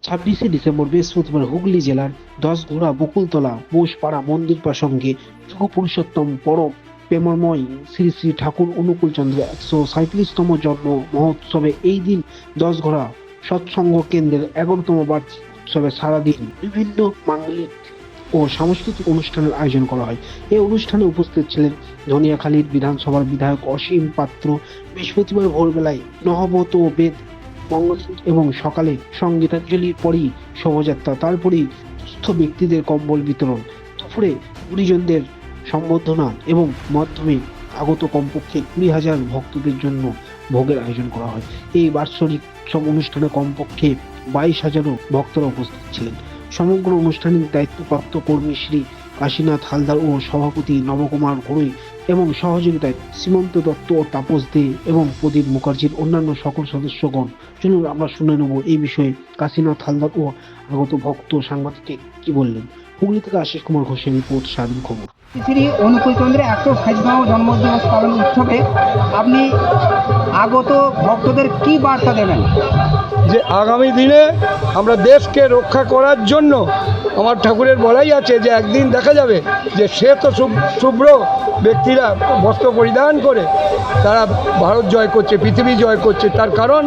26শে December বৃহস্পতিবার হুগলি জেলার দশঘোড়া বকুলতলা বোসপাড়া মন্দির প্রসঙ্গে যুগ পুরুষোত্তম পরম প্রেমময় শ্রী শ্রী ঠাকুর অনুকূল চন্দ্র 137তম জন্ম মহোৎসবে এই দিন দশঘোড়া সৎসঙ্গ কেন্দ্রের 11তম বার্ষিক উৎসবে সারাদিন বিভিন্ন মাঙ্গলিক ও সাংস্কৃতিক অনুষ্ঠানের আয়োজন করা হয়। এই অনুষ্ঠানে উপস্থিত ছিলেন ধনিয়াখালীর বিধানসভার বিধায়ক অসীম পাত্র। বৃহস্পতিবার ভোরবেলায় নহবত ও বেদ মঙ্গল এবং সকালে সঙ্গীতাঞ্জলির পরই শোভাযাত্রা, তারপরেই সুস্থ ব্যক্তিদের কম্বল বিতরণ, দুপুরে গুণীজনদের সম্বর্ধনা এবং মাধ্যমে আগত কমপক্ষে 20,000 ভক্তদের জন্য ভোগের আয়োজন করা হয়। এই বাৎসরিক সব অনুষ্ঠানে কমপক্ষে 22,000 ভক্তরা উপস্থিত ছিলেন। সমগ্র অনুষ্ঠানের দায়িত্বপ্রাপ্ত কর্মী শ্রী কাশীনাথ হালদার ও সভাপতি নবকুমার ঘড়ুই এবং সহযোগিতায় সীমন্ত দত্ত ও তাপস দে এবং প্রদীপ মুখার্জির অন্যান্য সকল সদস্যগণ। চলুন আমরা শুনে নেব এই বিষয়ে কাশীনাথ হালদার ও আগত ভক্ত সাংবাদিককে কি বললেন। হুগলি থেকে আশিস কুমার ঘোষের রিপোর্ট, স্বাধীন খবর। শ্রী অনুকূল চন্দ্রের 160তম জন্মদিবস পালন উৎসবে আপনি আগত ভক্তদের কি বার্তা দেবেন? যে আগামী দিনে আমরা দেশকে রক্ষা করার জন্য আমার ঠাকুরের বলাই আছে যে একদিন দেখা যাবে যে শ্বেত শুভ্র ব্যক্তিরা বস্ত্র পরিধান করে তারা ভারত জয় করছে, পৃথিবী জয় করছে। তার কারণ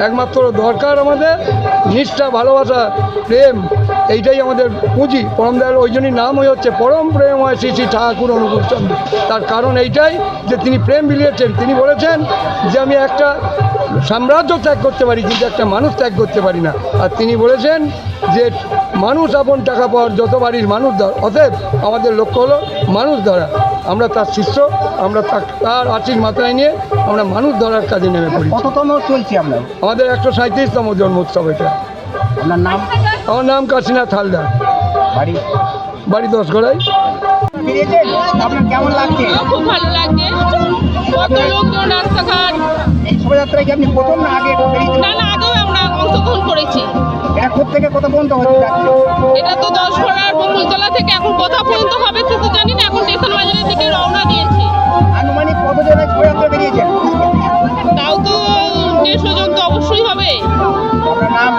একমাত্র দরকার আমাদের নিষ্ঠা, ভালোবাসা, প্রেম, এইটাই আমাদের পুঁজি। পরম দয়াল ওই জন্যই নাম হচ্ছে পরম প্রেমময় শ্রী শ্রী ঠাকুর অনুকূল চন্দ্র। তার কারণ এইটাই যে তিনি প্রেম বিলিয়েছেন। তিনি বলেছেন যে আমি একটা সাম্রাজ্য ত্যাগ করতে পারি কিন্তু একটা মানুষ ত্যাগ করতে পারি না। আর তিনি বলেছেন যে মানুষ আপন টাকা পাওয়ার যত বাড়ির মানুষ ধর, অতএব আমাদের লক্ষ্য হলো মানুষ ধরা। আমরা তার শিষ্য, আমরা তার আশীর মাথায় নিয়ে আমরা মানুষ ধরার কাজে নেমে পড়ি। কততম চলছে আপনার? আমাদের 137তম জন্মোৎসব এটা। আপনার নাম? আমার নাম কাশীনাথ হালদার, বাড়ি দশঘোড়ায়। বেরিয়েছেন, আপনার কেমন লাগছে? খুব ভালো লাগছে। কত লোকজন, রাস্তাঘাট। এই শোভাযাত্রায় কি আপনি প্রথম না আগে বেরিয়েছেন? না, আগেও আমরা অংশগ্রহণ করেছি। এখন থেকে কত পর্যন্ত হচ্ছে যাচ্ছে? এটা তো দশঘোড়ার বকুলতলা থেকে এখন কোথা পর্যন্ত হবে সে তো জানি না। এখন স্টেশন বাজারের দিকে রওনা দিয়েছি। আনুমানিক কতজনের শোভাযাত্রা বেরিয়েছেন? তাও তো 150 জন তো অবশ্যই হবে। আপনার নাম?